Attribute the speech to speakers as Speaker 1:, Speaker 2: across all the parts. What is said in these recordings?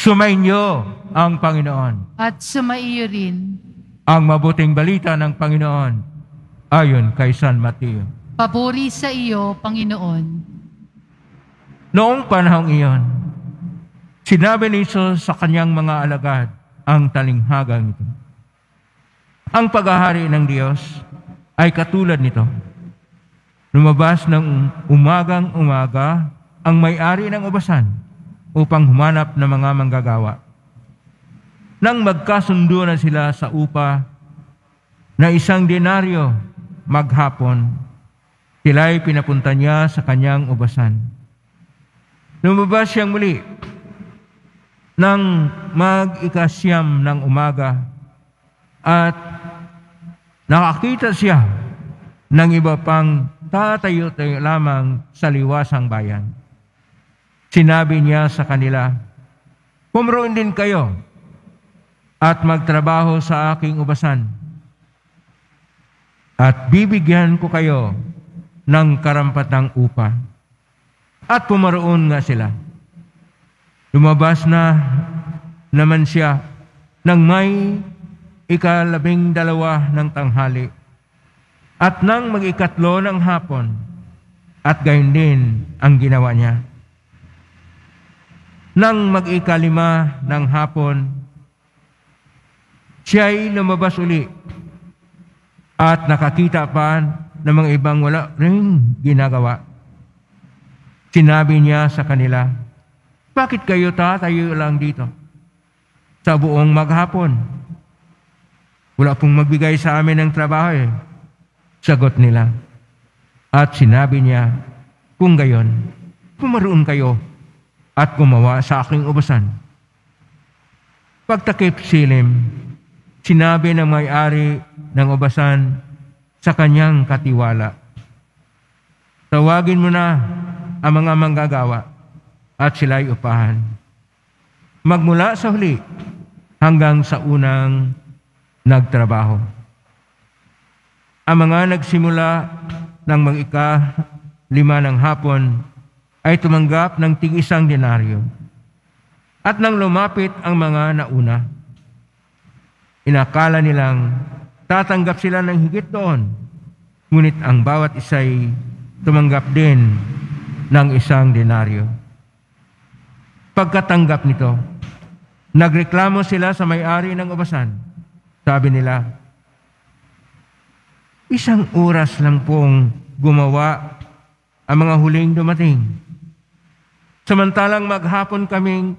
Speaker 1: Sumainyo ang Panginoon.
Speaker 2: At sumaiyo rin.
Speaker 1: Ang mabuting balita ng Panginoon ayon kay San Mateo.
Speaker 2: Papuri sa iyo, Panginoon.
Speaker 1: Noong panahong iyon, sinabi ni Jesus sa kanyang mga alagad ang talinghagang ito. Ang paghahari ng Diyos ay katulad nito. Lumabas ng umagang-umaga ang may-ari ng ubasan upang humanap ng mga manggagawa. Nang magkasundo na sila sa upa na 1 denaryo maghapon, sila'y pinapunta niya sa kanyang ubasan. Lumabas siyang muli nang mag-ikasyam ng umaga at nakakita siya ng iba pang tatayo-tayo lamang sa liwasang bayan. Sinabi niya sa kanila, "Pumroon din kayo at magtrabaho sa aking ubasan, at bibigyan ko kayo ng karampatang upa." At pumaroon nga sila. Lumabas na naman siya nang may 12 ng tanghali at nang mag-3 ng hapon, at gayon din ang ginawa niya. Nang mag-5 ng hapon, siya'y lumabas uli at nakakita pa ng mga ibang wala ring ginagawa. Sinabi niya sa kanila, "Bakit kayo tatayo lang dito sa buong maghapon? Wala pong magbigay sa amin ng trabaho eh." Sagot nila. At sinabi niya, "Kung gayon, pumaroon kayo at gumawa sa aking ubasan." Pagtakip silim, sinabi ng may-ari ng ubasan sa kanyang katiwala, "Tawagin mo na ang mga manggagawa at sila'y upahan. Magmula sa huli hanggang sa unang nagtrabaho." Ang mga nagsimula ng mag-5 ng hapon ay tumanggap ng tig-1 denaryo. At nang lumapit ang mga nauna, inakala nilang tatanggap sila ng higit doon, ngunit ang bawat isa'y tumanggap din ng 1 denaryo. Pagkatanggap nito, nagreklamo sila sa may-ari ng ubasan. Sabi nila, "1 oras lang pong gumawa ang mga huling dumating. Samantalang maghapon kaming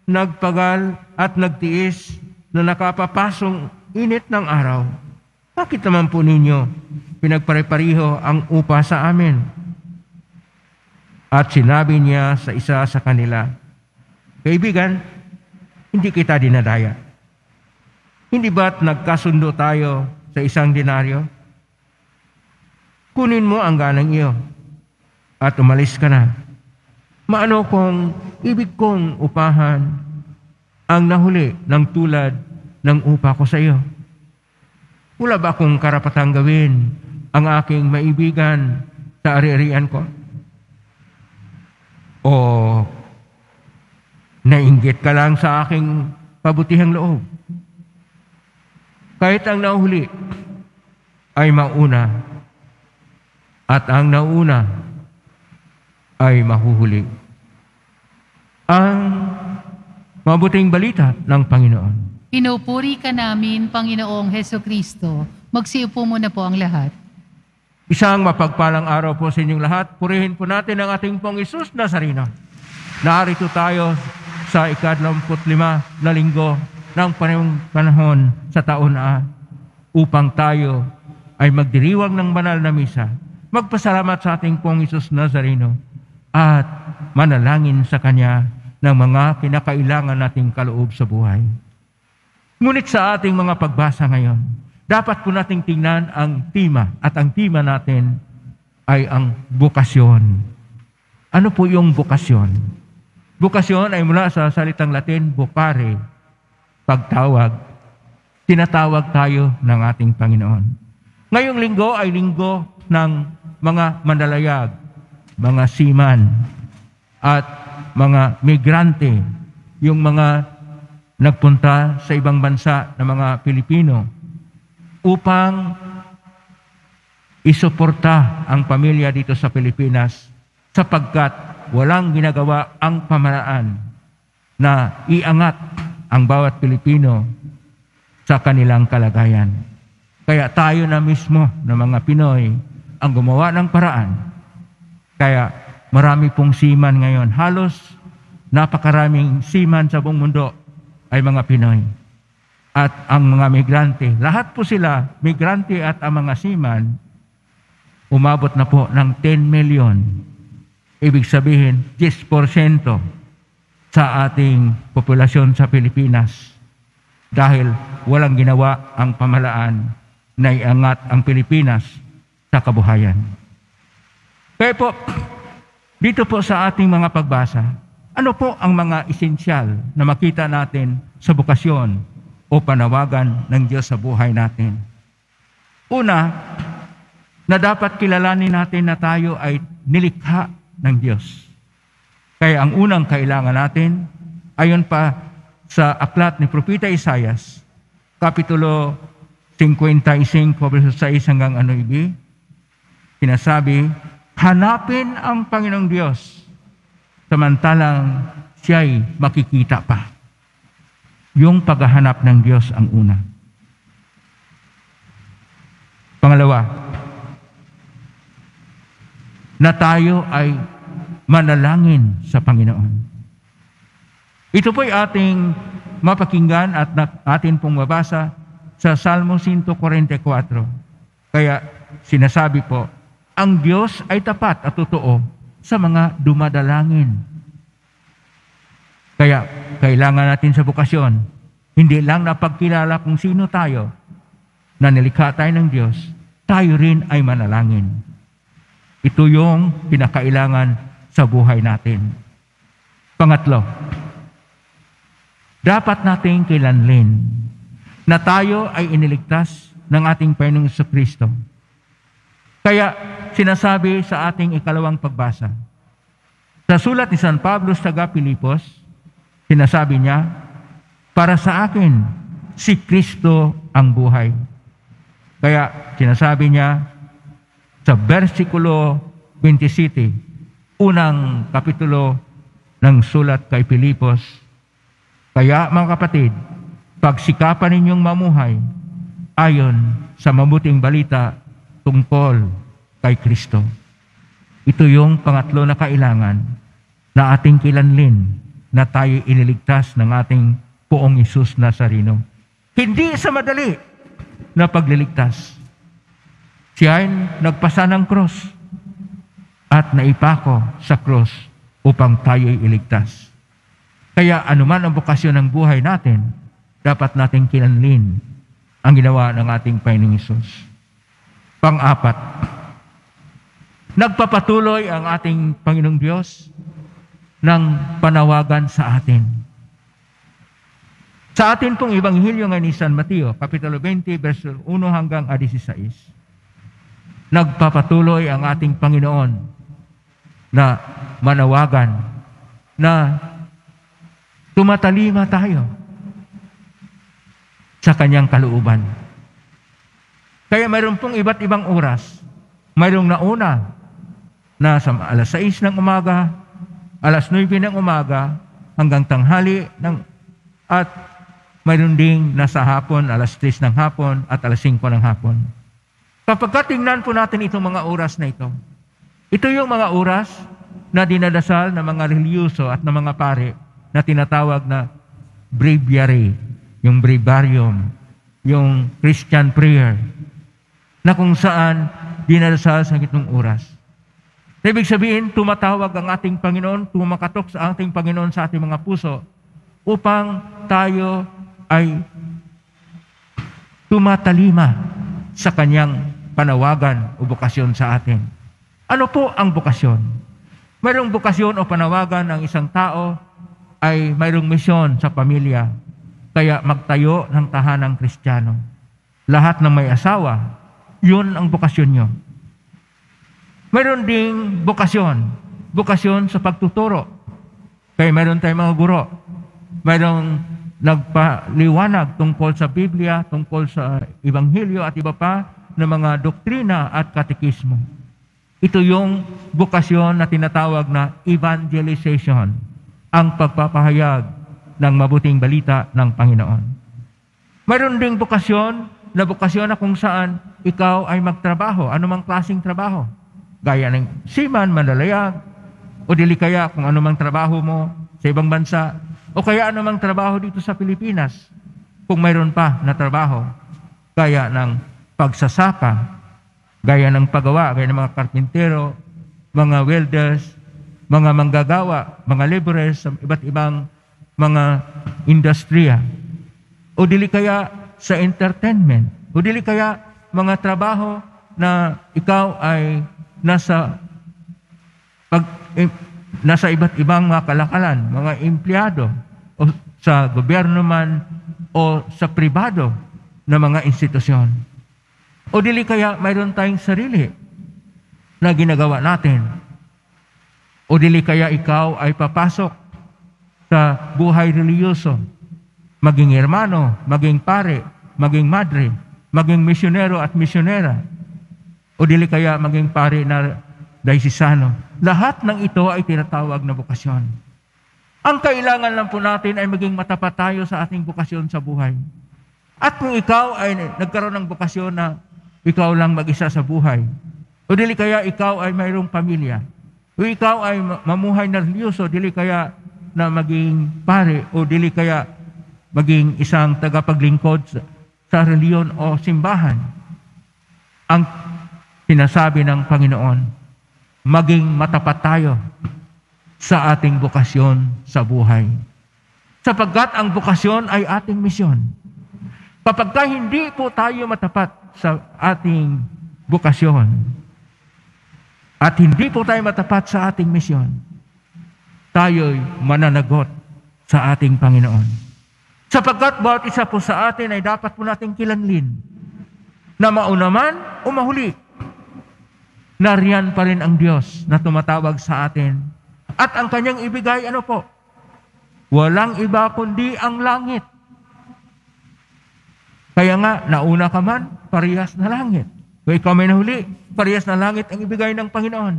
Speaker 1: nagpagal at nagtiis na nakapapasong init ng araw. Bakit naman po ninyo pinagpare-pareho ang upa sa amin?" At sinabi niya sa isa sa kanila, "Kaibigan, hindi kita dinadaya. Hindi ba't nagkasundo tayo sa 1 denaryo? Kunin mo ang ganang iyo at umalis ka na. Maano kung ibig kong upahan ang nahuli ng tulad ng upa ko sa iyo? Wala ba akong karapatang gawin ang aking maibigan sa ari-arian ko? O nainggit ka lang sa aking kabutihang loob? Kahit ang nahuli ay mauna, at ang nauna ay mahuhuli." Ang mabuting balita ng Panginoon.
Speaker 2: Pinupuri ka namin, Panginoong Hesukristo. Magsiupo muna po ang lahat.
Speaker 1: Isang mapagpalang araw po sa inyong lahat. Purihin po natin ang ating pong Jesus Nazareno. Narito tayo sa 25 na linggo ng panahon sa taon na upang tayo ay magdiriwang ng banal na misa, magpasalamat sa ating pong Jesus Nazareno at manalangin sa Kanya ng mga kinakailangan nating kaloob sa buhay. Ngunit sa ating mga pagbasa ngayon, dapat po nating tingnan ang tema, at ang tema natin ay ang bokasyon. Ano po yung bokasyon? Bokasyon ay mula sa salitang Latin, vocare, pagtawag. Tinatawag tayo ng ating Panginoon. Ngayong linggo ay linggo ng mga manlalayag, mga seaman, at mga migrante yung mga nagpunta sa ibang bansa na mga Pilipino upang isuporta ang pamilya dito sa Pilipinas sapagkat walang ginagawa ang pamalaan na iangat ang bawat Pilipino sa kanilang kalagayan. Kaya tayo na mismo na mga Pinoy ang gumawa ng paraan. Kaya marami pong seaman ngayon. Halos napakaraming seaman sa buong mundo ay mga Pinoy. At ang mga migrante, lahat po sila, migrante at ang mga seaman, umabot na po ng 10 million. Ibig sabihin, 10% sa ating populasyon sa Pilipinas. Dahil walang ginawa ang pamalaan na iangat ang Pilipinas sa kabuhayan. Kaya po, dito po sa ating mga pagbasa, ano po ang mga esensyal na makita natin sa bukasyon o panawagan ng Diyos sa buhay natin? Una, na dapat kilalanin natin na tayo ay nilikha ng Diyos. Kaya ang unang kailangan natin, ayon pa sa aklat ni Propeta Isaias, Kapitulo 55, verso 6 hanggang 9, sinasabi, hanapin ang Panginoong Diyos, samantalang siya'y makikita pa. Yung paghahanap ng Diyos ang una. Pangalawa, na tayo ay manalangin sa Panginoon. Ito po'y ating mapakinggan at atin pong mabasa sa Salmo 144. Kaya sinasabi po, ang Diyos ay tapat at totoo sa mga dumadalangin. Kaya kailangan natin sa bukasyon, hindi lang napagkilala kung sino tayo, na nilikha tayo ng Diyos, tayo rin ay manalangin. Ito yung pinakailangan sa buhay natin. Pangatlo, dapat nating kilanlin na tayo ay iniligtas ng ating Panginoong Jesucristo. Kaya sinasabi sa ating ikalawang pagbasa, sa sulat ni San Pablo sa taga-Pilipos, sinasabi niya, para sa akin, si Kristo ang buhay. Kaya sinasabi niya sa versikulo 27, unang kapitulo ng sulat kay Pilipos, kaya mga kapatid, pagsikapan ninyong mamuhay ayon sa mabuting balita tungkol kay Kristo. Ito yung pangatlo na kailangan na ating kilanlin na tayo iniligtas ng ating Poong Hesus Nazareno. Hindi sa madali na pagliligtas. Siya ay nagpasa ng cross at naipako sa cross upang tayo'y iligtas. Kaya anuman ang bukasyon ng buhay natin, dapat nating kilanlin ang ginawa ng ating Panginoong Hesus. Pang-apat, nagpapatuloy ang ating Panginoong Diyos ng panawagan sa atin. Sa atin pong Ebanghelyo ngayon ni San Mateo, Kapitulo 20, verso 1 hanggang 16, nagpapatuloy ang ating Panginoon na manawagan na tumatalima tayo sa kanyang kalooban. Kaya mayroon pong iba't ibang oras. Mayroong nauna na sa alas 6 ng umaga, alas 9 ng umaga, hanggang tanghali, at mayroon ding nasa hapon, alas 3 ng hapon, at alas 5 ng hapon. Kapag tingnan po natin itong mga oras na ito, ito yung mga oras na dinadasal ng mga reliyoso at ng mga pare na tinatawag na breviary, yung breviarium, yung Christian prayer, na kung saan dinadasal sa gitnong oras. Ibig sabihin, tumatawag ang ating Panginoon, tumakatok sa ating Panginoon sa ating mga puso upang tayo ay tumatalima sa kanyang panawagan o bukasyon sa atin. Ano po ang bukasyon? Mayroong bukasyon o panawagan ng isang tao ay mayroong misyon sa pamilya. Kaya magtayo ng tahanang Kristiyano. Lahat ng may asawa, yun ang bukasyon nyo. Mayroon ding bukasyon sa pagtuturo. Kaya mayroon tayong mga guro. mayroong nagpaliwanag tungkol sa Biblia, tungkol sa Ebanghelyo at iba pa na mga doktrina at katekismo. Ito yung bukasyon na tinatawag na evangelization, ang pagpapahayag ng mabuting balita ng Panginoon. Mayroon ding bukasyon na kung saan ikaw ay magtrabaho, anumang klaseng trabaho. Gaya ng seaman, manlalayag, o dili kaya kung anumang trabaho mo sa ibang bansa, o kaya anumang trabaho dito sa Pilipinas, kung mayroon pa na trabaho, gaya ng pagsasaka, gaya ng paggawa, gaya ng mga karpintero, mga welders, mga manggagawa, mga laborers sa iba't ibang mga industriya, o dili kaya sa entertainment, o dili kaya mga trabaho na ikaw ay nasa iba't ibang mga kalakalan, mga empleyado, o sa gobyerno man, o sa pribado na mga institusyon. O dili kaya mayroon tayong sarili na ginagawa natin. O dili kaya ikaw ay papasok sa buhay reliyoso, maging hermano, maging pare, maging madre, maging misyonero at misyonera. O dili kaya maging pare na daisisano. Lahat ng ito ay tinatawag na bukasyon. Ang kailangan lang po natin ay maging matapat tayo sa ating bukasyon sa buhay. At kung ikaw ay nagkaroon ng bukasyon na ikaw lang mag-isa sa buhay, o dili kaya ikaw ay mayroong pamilya, o ikaw ay mamuhay na reliyoso, dili kaya na maging pare, o dili kaya maging isang tagapaglingkod sa reliyon o simbahan, ang sinasabi ng Panginoon, maging matapat tayo sa ating bukasyon sa buhay. Sapagkat ang bukasyon ay ating misyon. Kapag hindi po tayo matapat sa ating bukasyon at hindi po tayo matapat sa ating misyon, tayo'y mananagot sa ating Panginoon. Sapagkat bawat isa po sa atin ay dapat po nating kilanlin na mauna man o mahuli, nariyan pa rin ang Diyos na tumatawag sa atin. At ang kanyang ibigay, ano po? Walang iba kundi ang langit. Kaya nga, nauna ka man, parehas na langit. Kung ikaw may nahuli, parehas na langit ang ibigay ng Panginoon.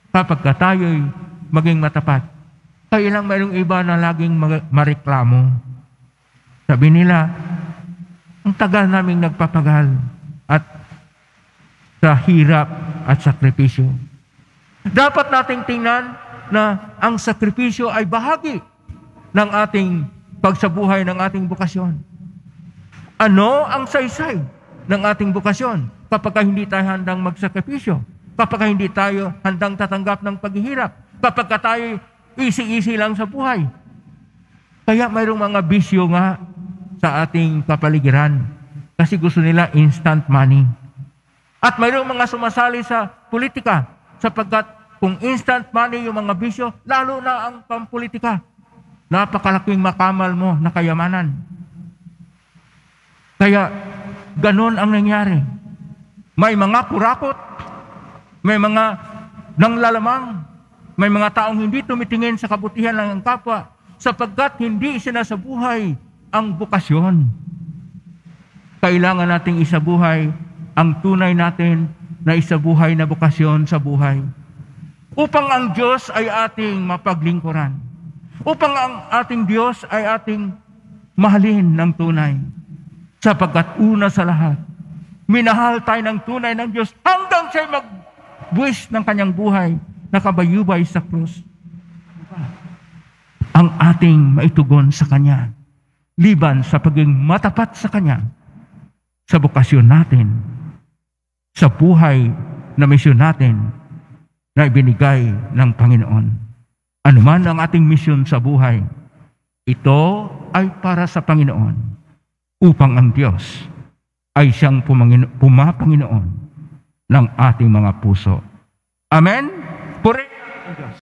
Speaker 1: Kapag tayo'y maging matapat, kaya lang mayroong iba na laging mareklamo. Sabi nila, ang tagal naming nagpapagal at sa hirap at sakripisyo. Dapat nating tingnan na ang sakripisyo ay bahagi ng ating pagsabuhay ng ating bukasyon. Ano ang saysay ng ating bukasyon kapag hindi tayo handang magsakripisyo, kapag hindi tayo handang tatanggap ng paghihirap, kapag tayo easy-easy lang sa buhay? Kaya mayroong mga bisyo nga sa ating kapaligiran kasi gusto nila instant money. At mayroong mga sumasali sa politika sapagkat kung instant money yung mga bisyo, lalo na ang pampolitika, napakalaking makamal mo na kayamanan. Kaya ganon ang nangyari. May mga kurakot, may mga nanglalamang, may mga taong hindi tumitingin sa kabutihan ng kapwa sapagkat hindi sinasabuhay ang bukasyon. Kailangan nating isabuhay ang tunay natin na isabuhay na bukasyon sa buhay. Upang ang Diyos ay ating mapaglingkuran. Upang ang ating Diyos ay ating mahalin ng tunay. Sapagkat una sa lahat, minahal tayo ng tunay ng Diyos hanggang siya'y magbuwis ng kanyang buhay na kabayubay sa krus. Ang ating maitugon sa Kanya, liban sa pagiging matapat sa Kanya, sa bukasyon natin, sa buhay na misyon natin na ibinigay ng Panginoon. Ano man ang ating misyon sa buhay, ito ay para sa Panginoon, upang ang Diyos ay siyang pumapanginoon ng ating mga puso. Amen? Purihin ang Diyos.